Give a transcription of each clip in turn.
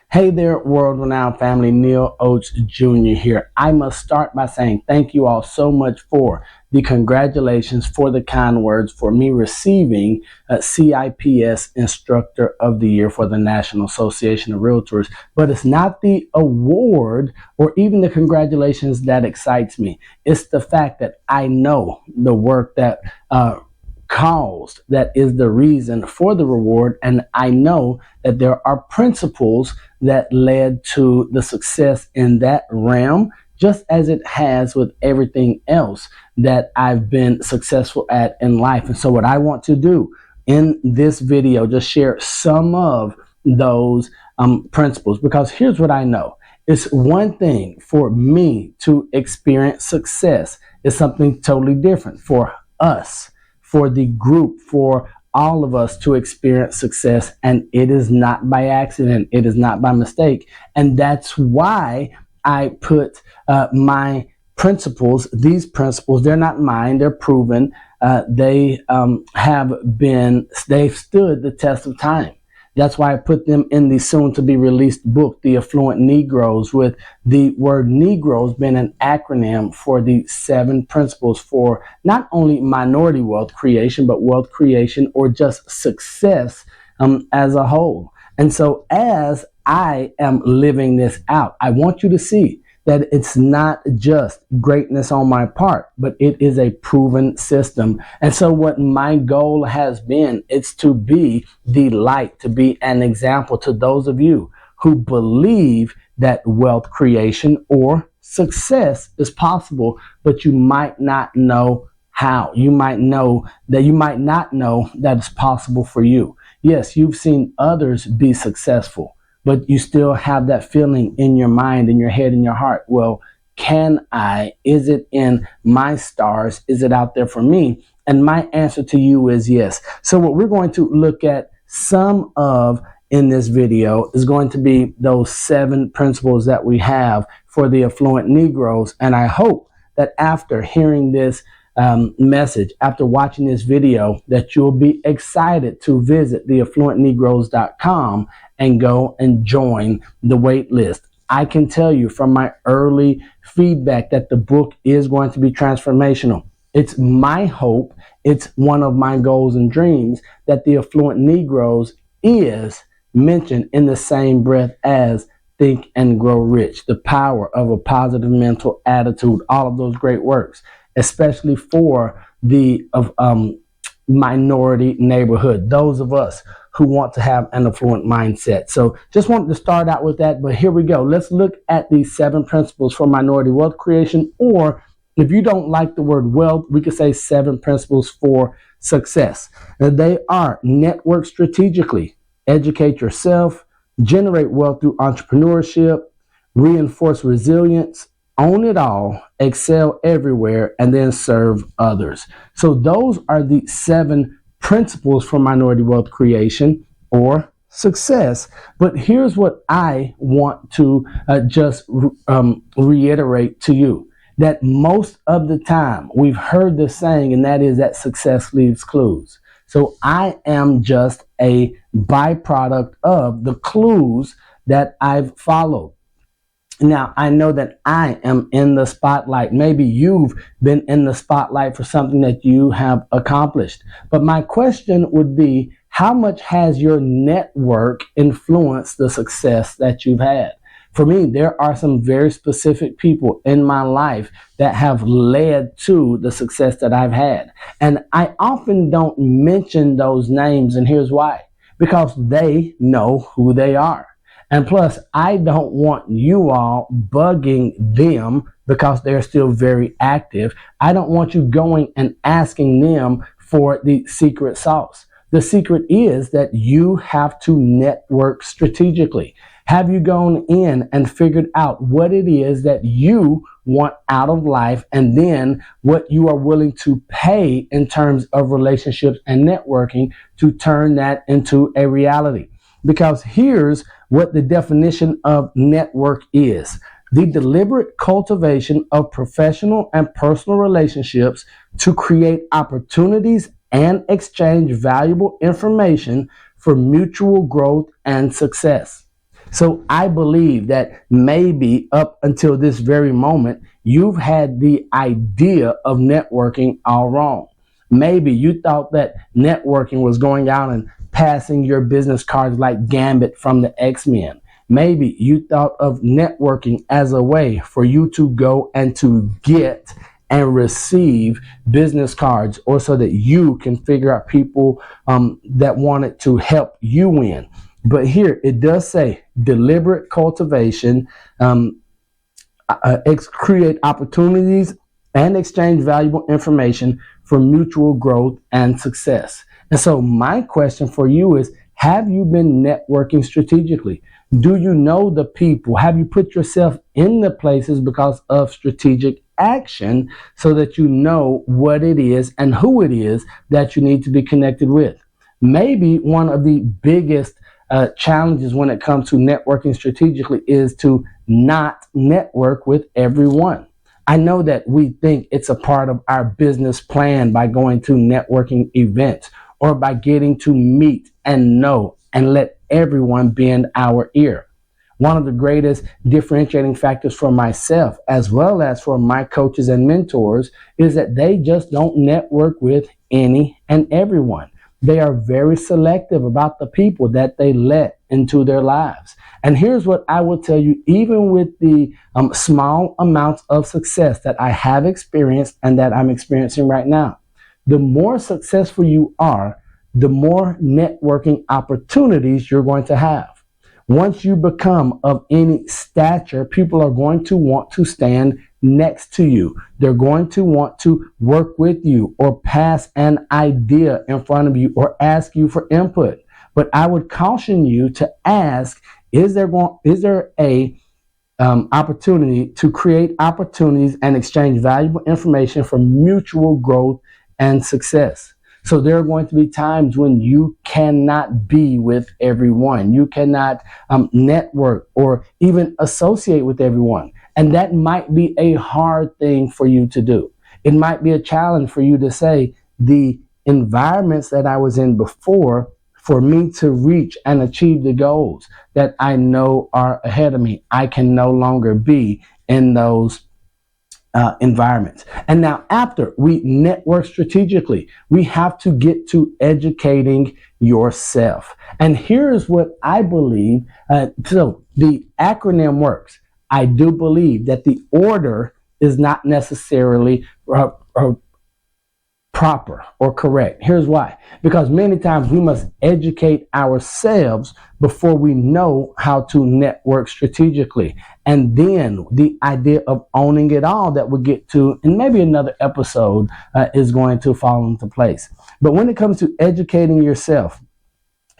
Hey there, World Renowned family. Neal Oates Jr. here. I must start by saying thank you all so much for the congratulations, for the kind words, for me receiving a CIPS Instructor of the Year for the National Association of Realtors. But it's not the award or even the congratulations that excites me. It's the fact that I know the work that caused that is the reason for the reward, and I know that there are principles that led to the success in that realm, just as it has with everything else that I've been successful at in life. And so what I want to do in this video, just share some of those principles, because here's what I know. It's one thing for me to experience success. It's something totally different for us, for the group, for all of us to experience success. And it is not by accident. It is not by mistake. And that's why I put my principles, these principles, they're not mine, they're proven. They've stood the test of time. That's why I put them in the soon to be released book, The Affluent Negroes, with the word Negroes being an acronym for the 7 principles for not only minority wealth creation, but wealth creation or just success as a whole. And so as I am living this out, I want you to see that it's not just greatness on my part, but it is a proven system. And so what my goal has been, it's to be the light, to be an example to those of you who believe that wealth creation or success is possible, but you might not know how. You might not know that it's possible for you. Yes, you've seen others be successful, but you still have that feeling in your mind, in your head, in your heart. Well, can I? Is it in my stars? Is it out there for me? And my answer to you is yes. So what we're going to look at some of in this video is going to be those 7 principles that we have for the affluent Negroes. And I hope that after hearing this message, after watching this video, that you'll be excited to visit theaffluentnegroes.com and go and join the wait list. I can tell you from my early feedback that the book is going to be transformational. It's my hope, it's one of my goals and dreams that the Affluent Negroes is mentioned in the same breath as Think and Grow Rich, The Power of a Positive Mental Attitude, all of those great works, especially for the minority neighborhood, those of us who want to have an affluent mindset. So just wanted to start out with that, but here we go. Let's look at these 7 principles for minority wealth creation, or if you don't like the word wealth, we could say 7 principles for success. And they are: network strategically, educate yourself, generate wealth through entrepreneurship, reinforce resilience, own it all, excel everywhere, and then serve others. So those are the 7 principles for minority wealth creation or success. But here's what I want to just reiterate to you, that most of the time we've heard this saying, and that is that success leaves clues. So I am just a byproduct of the clues that I've followed. Now, I know that I am in the spotlight. Maybe you've been in the spotlight for something that you have accomplished. But my question would be, how much has your network influenced the success that you've had? For me, there are some very specific people in my life that have led to the success that I've had. And I often don't mention those names, and here's why. Because they know who they are. And plus, I don't want you all bugging them because they're still very active. I don't want you going and asking them for the secret sauce. The secret is that you have to network strategically. Have you gone in and figured out what it is that you want out of life, and then what you are willing to pay in terms of relationships and networking to turn that into a reality? Because here's what the definition of network is: the deliberate cultivation of professional and personal relationships to create opportunities and exchange valuable information for mutual growth and success. So I believe that maybe up until this very moment, you've had the idea of networking all wrong. Maybe you thought that networking was going out and passing your business cards like Gambit from the X-Men. Maybe you thought of networking as a way for you to go and to get and receive business cards, or so that you can figure out people that wanted to help you win. But here it does say deliberate cultivation, create opportunities and exchange valuable information for mutual growth and success. And so my question for you is, have you been networking strategically? Do you know the people? Have you put yourself in the places because of strategic action, so that you know what it is and who it is that you need to be connected with? Maybe one of the biggest challenges when it comes to networking strategically is to not network with everyone. I know that we think it's a part of our business plan by going to networking events, or by getting to meet and know and let everyone bend our ear. One of the greatest differentiating factors for myself, as well as for my coaches and mentors, is that they just don't network with any and everyone. They are very selective about the people that they let into their lives. And here's what I will tell you, even with the small amounts of success that I have experienced and that I'm experiencing right now, the more successful you are, the more networking opportunities you're going to have. Once you become of any stature, people are going to want to stand next to you. They're going to want to work with you, or pass an idea in front of you, or ask you for input. But I would caution you to ask, is there a opportunity to create opportunities and exchange valuable information for mutual growth and success? So there are going to be times when you cannot be with everyone. You cannot network or even associate with everyone. And that might be a hard thing for you to do. It might be a challenge for you to say, the environments that I was in before, for me to reach and achieve the goals that I know are ahead of me, I can no longer be in those environments. And now, after we network strategically, we have to get to educating yourself. And here's what I believe. So the acronym works. I do believe that the order is not necessarily proper or correct. Here's why. Because many times we must educate ourselves before we know how to network strategically. And then the idea of owning it all, that we'll get to in maybe another episode, is going to fall into place. But when it comes to educating yourself,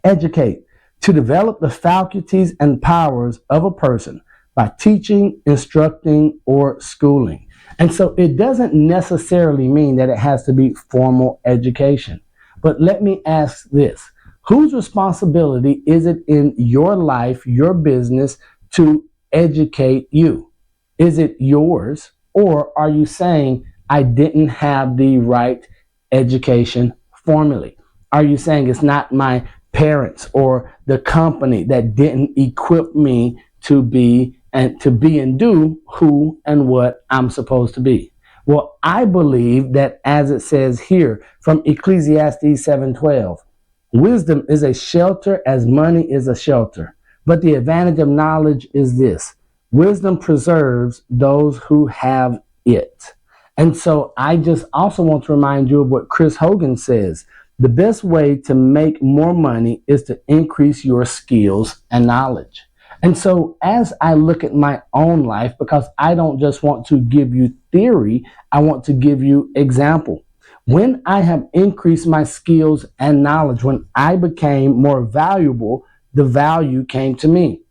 educate to develop the faculties and powers of a person by teaching, instructing, or schooling. And so it doesn't necessarily mean that it has to be formal education. But let me ask this. Whose responsibility is it in your life, your business, to educate you? Is it yours? Or are you saying, I didn't have the right education formally? Are you saying it's not my parents or the company that didn't equip me to be and do who and what I'm supposed to be? Well, I believe that, as it says here from Ecclesiastes 7:12, wisdom is a shelter as money is a shelter. But the advantage of knowledge is this: wisdom preserves those who have it. And so I just also want to remind you of what Chris Hogan says. The best way to make more money is to increase your skills and knowledge. And so as I look at my own life, because I don't just want to give you theory, I want to give you example. When I have increased my skills and knowledge, when I became more valuable, the value came to me.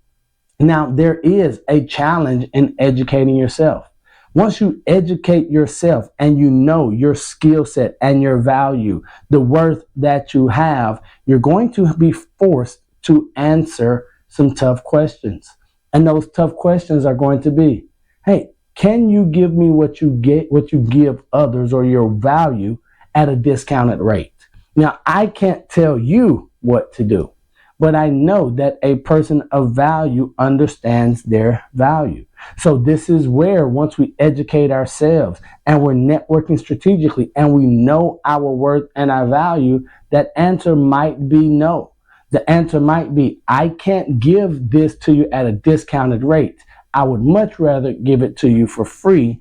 Now, there is a challenge in educating yourself. Once you educate yourself and you know your skill set and your value, the worth that you have, you're going to be forced to answer some tough questions. And those tough questions are going to be, hey, can you give me what you give others, or your value, at a discounted rate? Now, I can't tell you what to do, but I know that a person of value understands their value. So this is where, once we educate ourselves and we're networking strategically and we know our worth and our value, that answer might be no. The answer might be, I can't give this to you at a discounted rate. I would much rather give it to you for free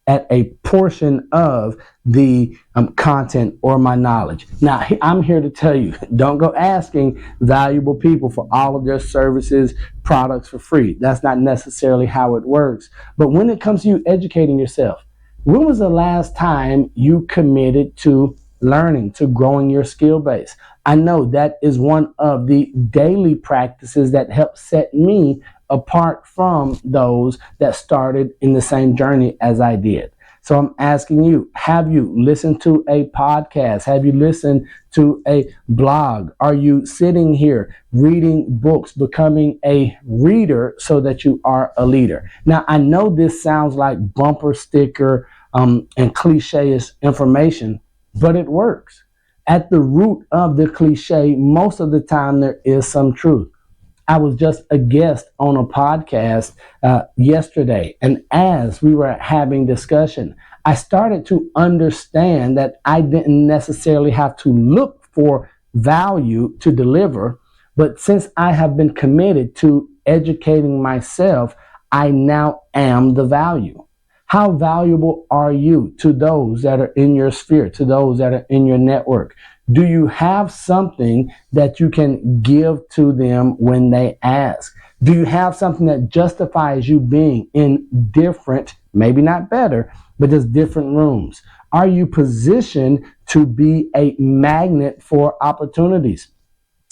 at a portion of the content or my knowledge. Now, I'm here to tell you, don't go asking valuable people for all of their services, products for free. That's not necessarily how it works. But when it comes to you educating yourself, when was the last time you committed to learning, to growing your skill base? I know that is one of the daily practices that help set me apart from those that started in the same journey as I did. So I'm asking you, have you listened to a podcast? Have you listened to a blog? Are you sitting here reading books, becoming a reader so that you are a leader? Now, I know this sounds like bumper sticker and cliche-ish information, but it works. At the root of the cliche, most of the time there is some truth. I was just a guest on a podcast yesterday, and as we were having discussion, I started to understand that I didn't necessarily have to look for value to deliver, but since I have been committed to educating myself, I now am the value. How valuable are you to those that are in your sphere, to those that are in your network? Do you have something that you can give to them when they ask? Do you have something that justifies you being in different, maybe not better, but just different rooms? Are you positioned to be a magnet for opportunities?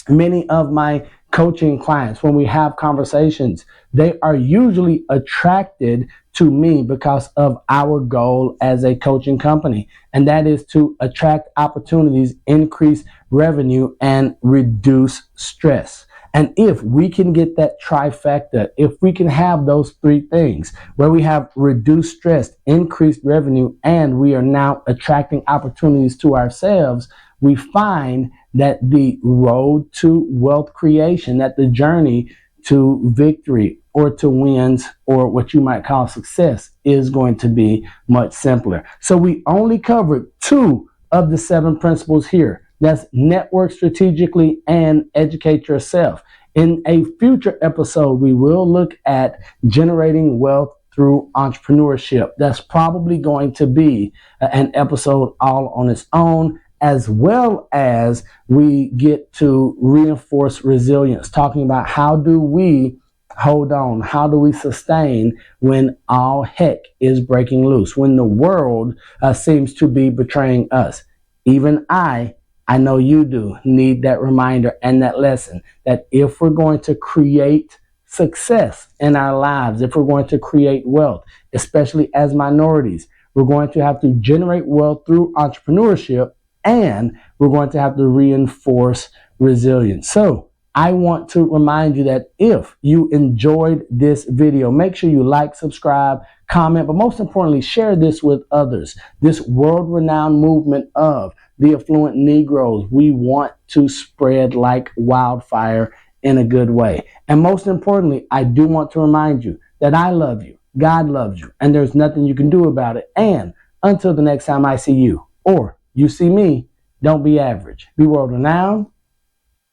Many of my coaching clients, when we have conversations, they are usually attracted to me because of our goal as a coaching company. And that is to attract opportunities, increase revenue, and reduce stress. And if we can get that trifecta, if we can have those three things where we have reduced stress, increased revenue, and we are now attracting opportunities to ourselves, we find that the road to wealth creation, that the journey to victory or to wins or what you might call success is going to be much simpler. So we only covered 2 of the 7 principles here. That's network strategically and educate yourself. In a future episode, we will look at generating wealth through entrepreneurship. That's probably going to be an episode all on its own, as well as we get to reinforce resilience, talking about how do we hold on, how do we sustain when all heck is breaking loose, when the world seems to be betraying us. Even I know you do, need that reminder and that lesson that if we're going to create success in our lives, if we're going to create wealth, especially as minorities, we're going to have to generate wealth through entrepreneurship, and we're going to have to reinforce resilience. So I want to remind you that if you enjoyed this video, make sure you like, subscribe, comment, but most importantly, share this with others. This world-renowned movement of the affluent Negroes, we want to spread like wildfire in a good way. And most importantly, I do want to remind you that I love you, God loves you, and there's nothing you can do about it. And until the next time I see you, or you see me, don't be average. Be world renowned.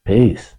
Peace.